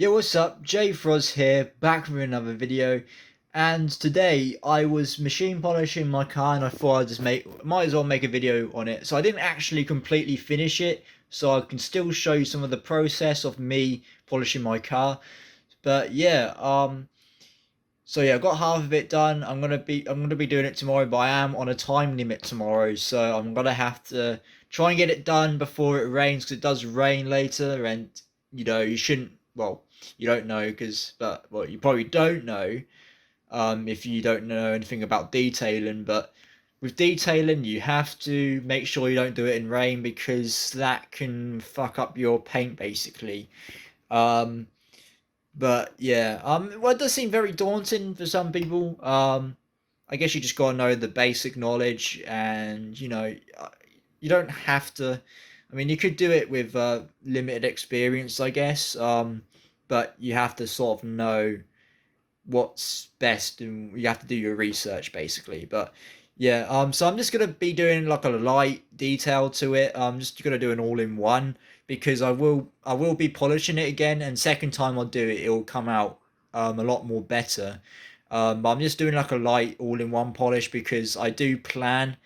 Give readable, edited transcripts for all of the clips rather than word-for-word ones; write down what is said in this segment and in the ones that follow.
Yo, what's up? Jay Froz here, back with another video. And today I was machine polishing my car and I thought I'd just might as well make a video on it. So I didn't actually completely finish it, so I can still show you some of the process of me polishing my car. But yeah, so yeah, I got half of it done. I'm gonna be doing it tomorrow, but I am on a time limit tomorrow, so I'm gonna have to try and get it done before it rains, because it does rain later, and you shouldn't. Well, you don't know but well, you probably don't know if you don't know anything about detailing. But with detailing, you have to make sure you don't do it in rain, because that can fuck up your paint basically. Um, but yeah, well, it does seem very daunting for some people. I guess you just gotta know the basic knowledge, and you don't have to. I mean, you could do it with limited experience, I guess. But you have to sort of know what's best, and you have to do your research basically. But yeah, so I'm just gonna be doing like a light detail to it. I'm just gonna do an all-in-one, because I will be polishing it again, and second time I'll do it, it'll come out a lot more better. But I'm just doing like a light all-in-one polish, because I do plan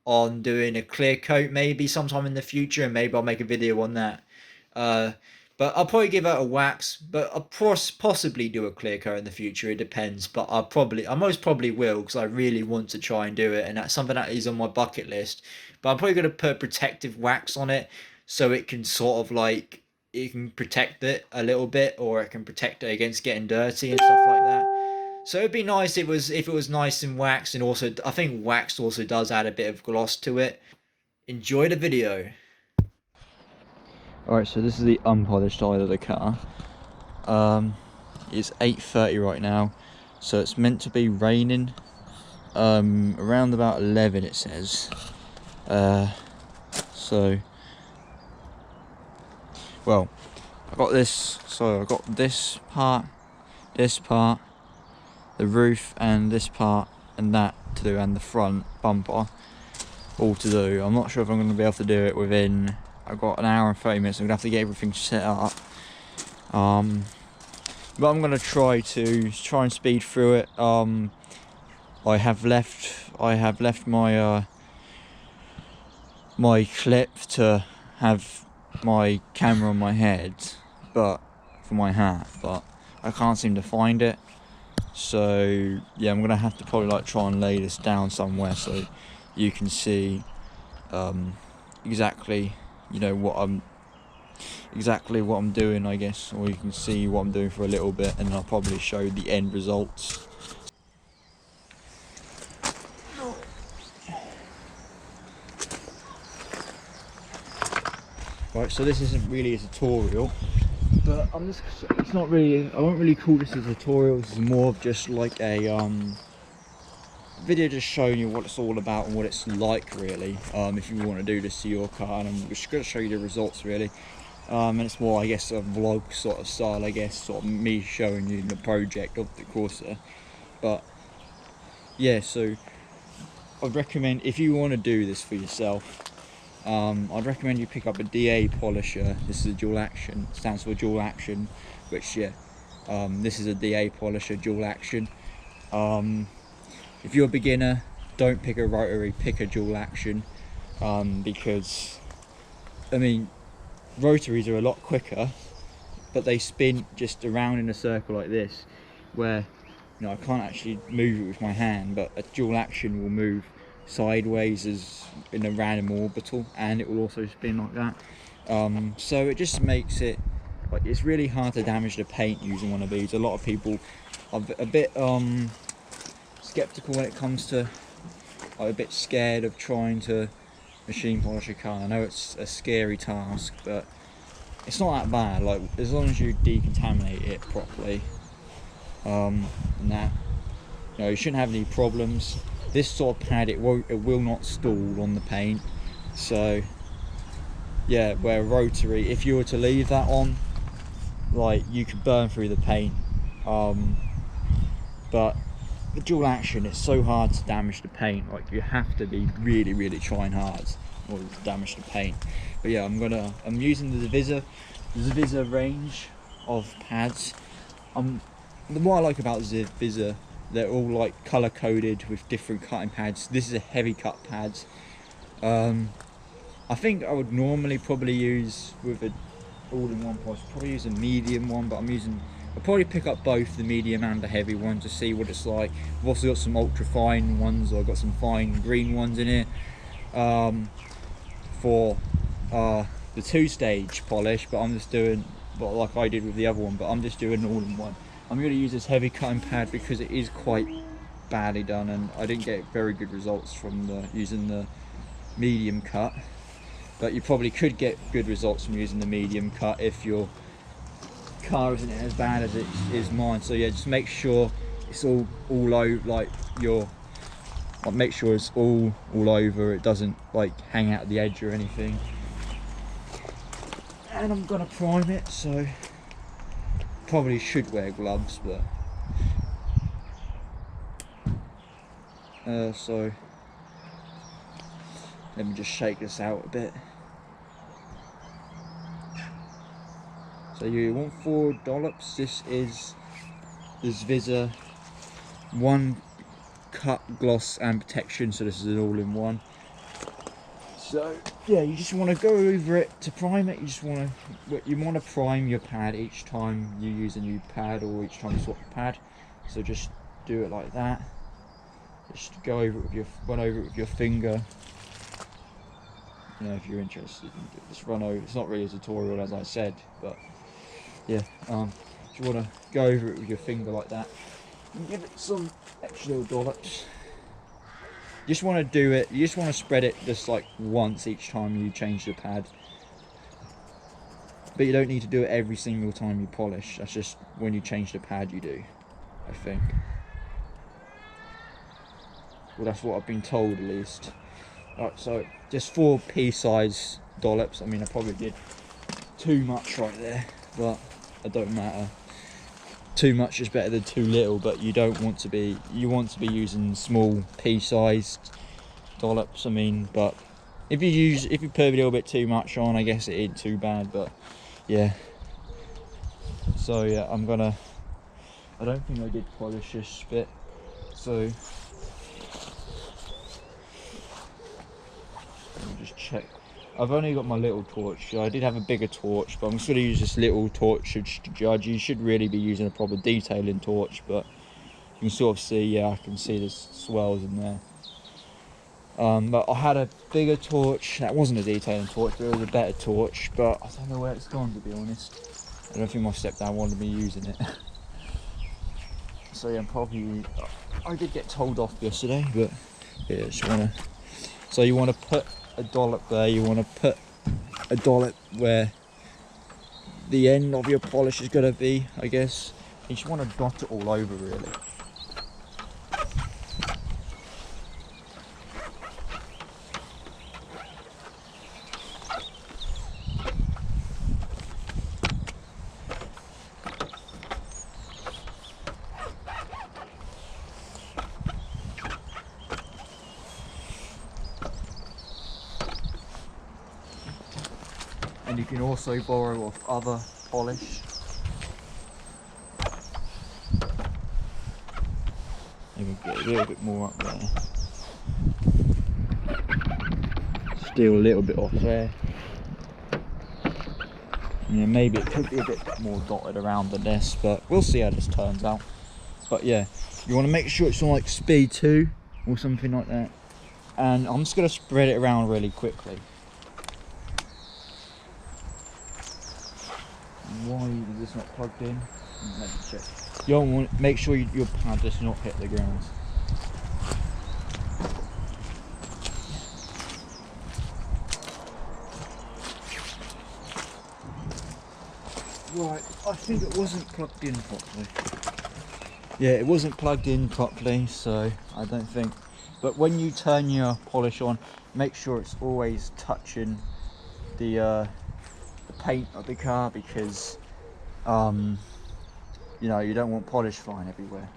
on doing a clear coat maybe sometime in the future, and maybe I'll make a video on that. Uh, but I'll probably give out a wax, but I'll possibly do a clear coat in the future. It depends, but I most probably will, because I really want to try and do it, and that's something that is on my bucket list. But I'm probably going to put protective wax on it, so it can sort of like, it can protect it a little bit, or it can protect it against getting dirty and stuff like that. So it'd be nice if it was nice and waxed, and also I think wax also does add a bit of gloss to it. Enjoy the video. Alright, so this is the unpolished side of the car. It's 8:30 right now, so it's meant to be raining around about 11 it says. So well, I got this part, the roof, and this part and that to do, and the front bumper all to do. I'm not sure if I'm going to be able to do it within, I've got an hour and 30 minutes. I'm going to have to get everything set up. But I'm going to try and speed through it. I have left my my clip to have my camera on my head, but for my hat, but I can't seem to find it. So yeah, I'm gonna have to probably like try and lay this down somewhere so you can see exactly what I'm doing, I guess, or you can see what I'm doing for a little bit, and I'll probably show the end results. Right, so this isn't really a tutorial, but it's not really, I won't really call this a tutorial. This is more of just like a video just showing you what it's all about and what it's like really, if you want to do this to your car. And I'm just going to show you the results really, and it's more, I guess, a vlog sort of style, I guess, sort of me showing you the project of the Corsa. But yeah, so I'd recommend, if you want to do this for yourself, I'd recommend you pick up a DA polisher. This is a dual action, it stands for dual action, which yeah, this is a DA polisher, dual action. If you're a beginner, don't pick a rotary, pick a dual action, because I mean, rotaries are a lot quicker, but they spin just around in a circle like this, where I can't actually move it with my hand, but a dual action will move sideways as in a random orbital, and it will also spin like that. So it just makes it like, it's really hard to damage the paint using one of these. A lot of people are a bit skeptical when it comes to, a bit scared of trying to machine polish a car. I know it's a scary task, but it's not that bad. Like, as long as you decontaminate it properly, and that, you shouldn't have any problems. This sort of pad, it will not stall on the paint. So yeah, where rotary, if you were to leave that on, like, you could burn through the paint. But the dual action, it's so hard to damage the paint. Like, you have to be really trying hard in order to damage the paint. But yeah, I'm using the Zavisa range of pads. What I like about Visa, they're all like color coded with different cutting pads. This is a heavy cut pads. I think I would normally probably use with an all-in-one polish, probably use a medium one, but I'll probably pick up both the medium and the heavy one to see what it's like. I've also got some ultra fine ones, or I've got some fine green ones in here for the 2-stage polish, but I'm just doing like I did with the other one, but I'm just doing all-in-one. I'm going to use this heavy cutting pad because it is quite badly done, and I didn't get very good results from using the medium cut. But you probably could get good results from using the medium cut if your car isn't as bad as it is mine. So yeah, just make sure it's all over, like make sure it's all over. It doesn't like hang out the edge or anything. And I'm gonna prime it, so probably should wear gloves, but so let me just shake this out a bit. So you want 4 dollops. This is this Visa 1 cut, gloss and protection, so this is an all-in-one. So yeah, you just want to go over it to prime it. You want to prime your pad each time you use a new pad or each time you swap the pad. So just do it like that. Just go over it with run over it with your finger. You know, if you're interested, just run over. It's not really a tutorial, as I said, but yeah, you want to go over it with your finger like that and give it some extra little dollops. You just want to do it, you just want to spread it just like once each time you change the pad, but you don't need to do it every single time you polish. That's just when you change the pad you do, I think. Well, that's what I've been told at least. Right, so just 4 pea-size dollops. I mean, I probably did too much right there, but it don't matter. Too much is better than too little, but you don't want to be, you want to be using small pea-sized dollops. I mean, but if you put a little bit too much on, I guess it ain't too bad, but yeah. So yeah, I don't think I did polish this bit, so just check. I've only got my little torch. I did have a bigger torch, but I'm just going to use this little torch to judge. You should really be using a proper detailing torch, but you can sort of see, yeah, I can see there's swirls in there. But I had a bigger torch. That wasn't a detailing torch, but it was a better torch, but I don't know where it's gone, to be honest. I don't think my stepdad wanted me using it. So yeah, I did get told off yesterday, but yeah, so you want to put a dollop there, you want to put a dollop where the end of your polish is going to be, I guess. You just want to dot it all over, really. And you can also borrow off other polish. Maybe get a little bit more up there. Steal a little bit off there. Yeah, maybe it could be a bit more dotted around than this, but we'll see how this turns out. But yeah, you want to make sure it's on like speed 2 or something like that. And I'm just going to spread it around really quickly. Why is this not plugged in? Let me check. You don't want, make sure your pad does not hit the ground. Right, I think it wasn't plugged in properly. Yeah, it wasn't plugged in properly, so I don't think. But when you turn your polish on, make sure it's always touching the paint of the car, because you know, you don't want polish flying everywhere.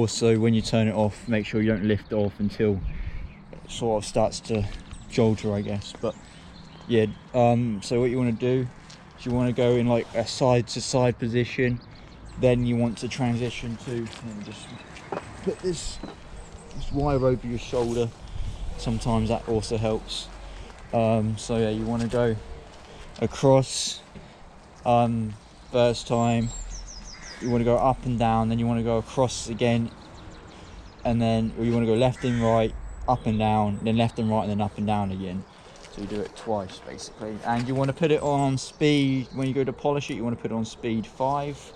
also when you turn it off, make sure you don't lift it off until it sort of starts to jolter, I guess. But yeah, so what you want to do is you want to go in like a side to side position. Then you want to transition to, and just put this wire over your shoulder. Sometimes that also helps. So yeah, you want to go across. First time you want to go up and down, then you want to go across again, and then you want to go left and right, up and down, then left and right, and then up and down again. So you do it twice basically. And you want to put it on speed. When you go to polish it, you want to put it on speed 5.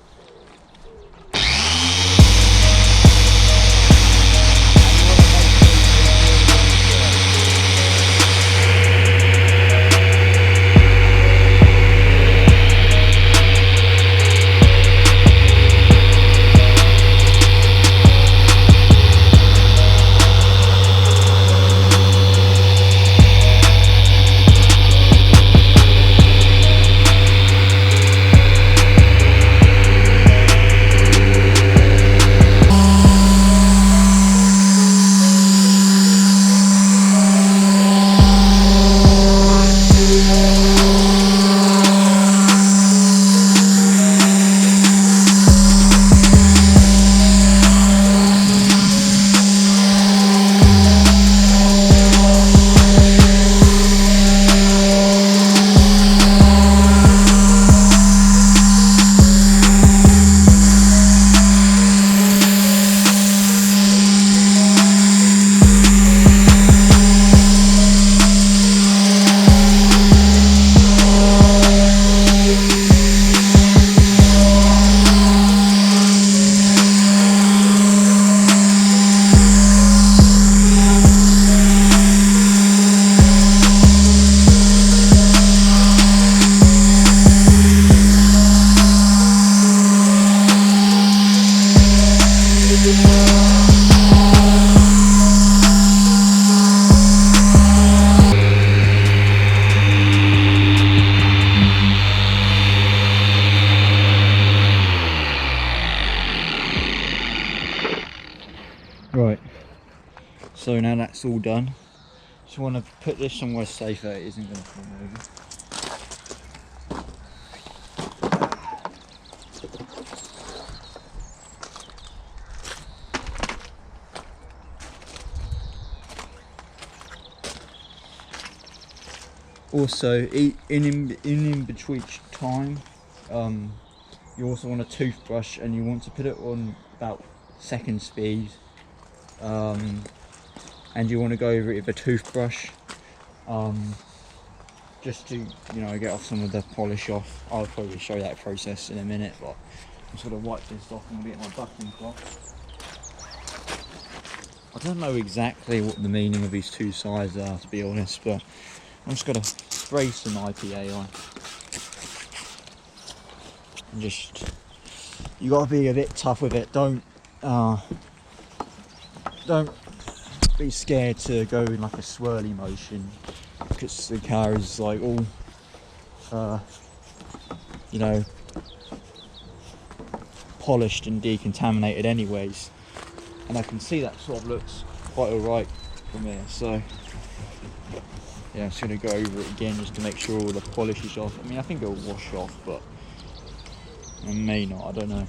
Right, so now that's all done, just want to put this somewhere safer, it isn't going to fall over. Also, in between each time, you also want a toothbrush, and you want to put it on about second speed, and you want to go over it with a toothbrush, just to, you know, get off some of the polish off. I'll probably show that process in a minute, but I'm just going to wipe this off and get my bucking cloth. I don't know exactly what the meaning of these two sides are, to be honest, but I'm just going to spray some IPA on. And just, you got to be a bit tough with it. Don't be scared to go in like a swirly motion, because the car is like all, you know, polished and decontaminated anyways. And I can see that sort of looks quite alright from here. So yeah, I'm just going to go over it again just to make sure all the polish is off. I mean, I think it'll wash off, but it may not, I don't know.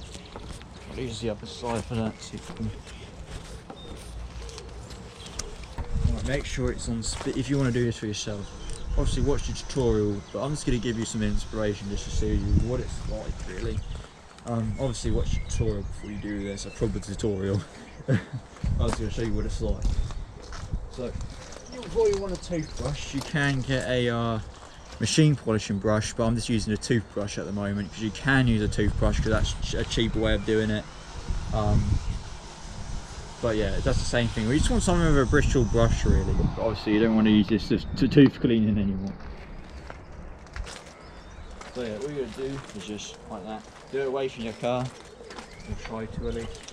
I'll use the other side for that, see if I can. Right, make sure it's on speed if you want to do this for yourself. Obviously watch the tutorial, but I'm just going to give you some inspiration just to see what it's like really. Obviously watch the tutorial before you do this, a proper tutorial. I was going to show you what it's like. So before you want a toothbrush, you can get a machine polishing brush, but I'm just using a toothbrush at the moment, because you can use a toothbrush because that's a cheaper way of doing it. But yeah, that's the same thing. We just want something with a bristle brush really, but obviously you don't want to use this to tooth cleaning anymore. So yeah, what you're going to do is just like that, do it away from your car, or try to at least.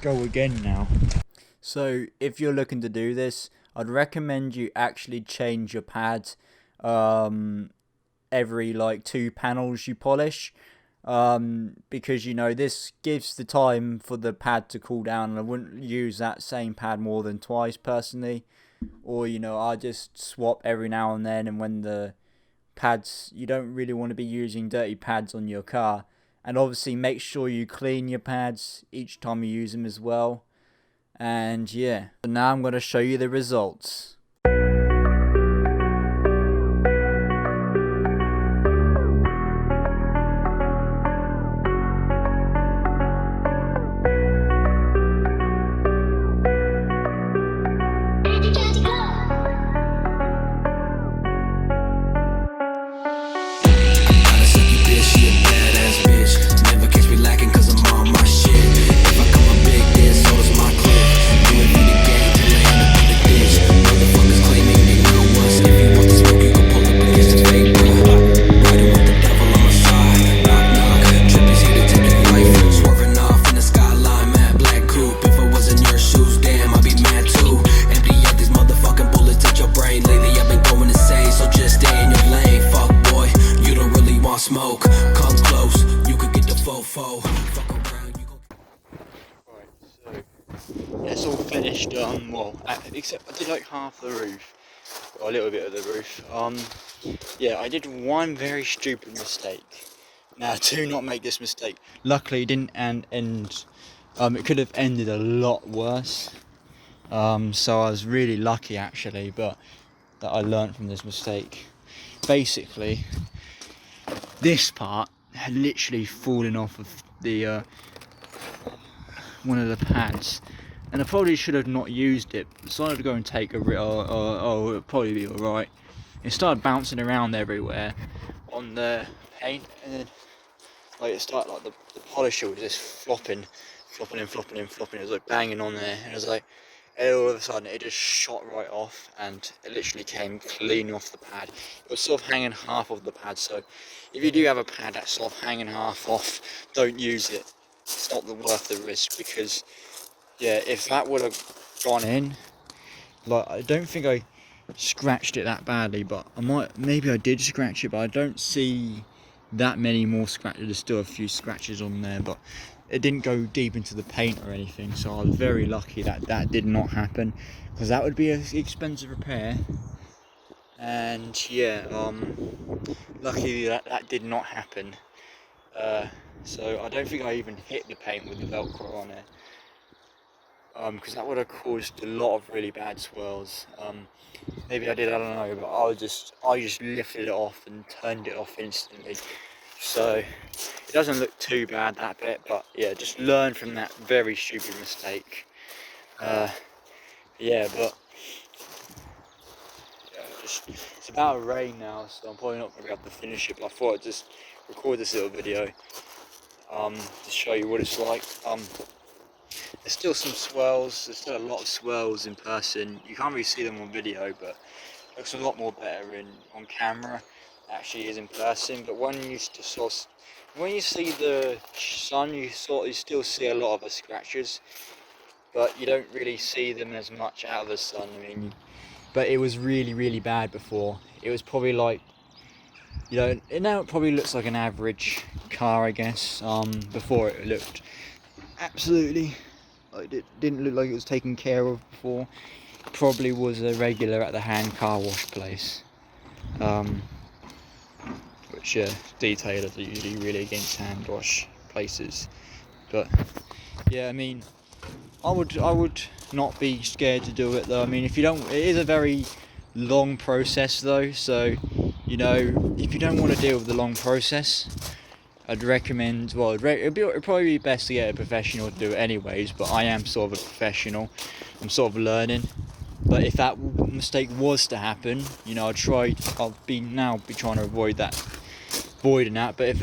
go again now. So if you're looking to do this, I'd recommend you actually change your pad every like 2 panels you polish, because you know this gives the time for the pad to cool down, and I wouldn't use that same pad more than twice personally. Or you know, I just swap every now and then, and when the pads, you don't really want to be using dirty pads on your car. And obviously make sure you clean your pads each time you use them as well. And yeah, so now I'm going to show you the results. Smoke, come close, you could get the fofo. Fuck around, you gon' Right, so yeah, it's all finished. Well, except I did like half the roof, or a little bit of the roof. Yeah, I did one very stupid mistake. Now, do not make this mistake. Luckily, it didn't end. It could have ended a lot worse. So I was really lucky actually, but that I learned from this mistake. Basically, this part had literally fallen off of the one of the pads, and I probably should have not used it. Decided to go and take a it'll probably be alright. It started bouncing around everywhere on the paint, and then like it started like the polisher was just flopping. It was like banging on there, and it was like, and all of a sudden it just shot right off, and it literally came clean off the pad. It was sort of hanging half off the pad, so if you do have a pad that's sort of hanging half off, don't use it. It's not worth the risk, because yeah, if that would have gone in, like I don't think I scratched it that badly, but maybe I did scratch it, but I don't see that many more scratches. There's still a few scratches on there, but it didn't go deep into the paint or anything, so I was very lucky that that did not happen, because that would be an expensive repair. And yeah, luckily that did not happen. So I don't think I even hit the paint with the Velcro on it, because that would have caused a lot of really bad swirls. Maybe I did, I don't know, but I just lifted it off and turned it off instantly. So it doesn't look too bad, that bit, but yeah, just learn from that very stupid mistake. Yeah, but yeah, it's about to rain now, so I'm probably not going to be able to finish it, but I thought I'd just record this little video to show you what it's like. There's still some swirls, there's still a lot of swirls in person. You can't really see them on video, but it looks a lot more better on camera. Actually is in person, but when you see the sun, you still see a lot of the scratches, but you don't really see them as much out of the sun. I mean, but it was really bad before. It was probably like, you know, now it probably looks like an average car, I guess. Before it looked absolutely, like, it didn't look like it was taken care of before. It probably was a regular at the hand car wash place. Which detailers are usually really against hand wash places, but yeah, I mean, I would not be scared to do it though. I mean, if you don't, it is a very long process though, so you know, if you don't want to deal with the long process, I'd recommend, well, it'd probably be best to get a professional to do it anyways, but I am sort of a professional, I'm sort of learning. But if that mistake was to happen, you know, I'll be trying to avoiding that. But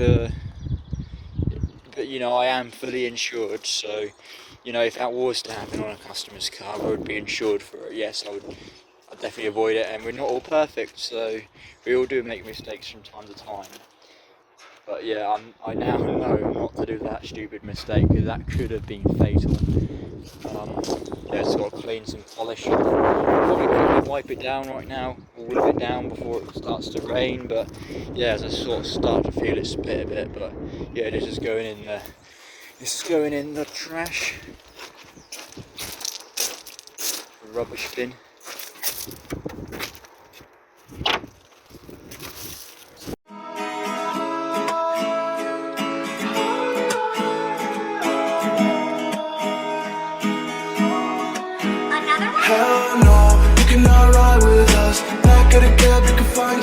but you know, I am fully insured, so you know, if that was to happen on a customer's car, I would be insured for it. Yes, I'd definitely avoid it, and we're not all perfect, so we all do make mistakes from time to time. But yeah, I now know not to do that stupid mistake, because that could have been fatal. Yeah, just got to clean some polish. Probably quickly wipe it down right now, or wipe it down before it starts to rain. But yeah, as I sort of start to feel it spit a bit. But yeah, this is going in there. This is going in the trash, the rubbish bin. Hell no, you cannot ride with us. Back of the cab, you can find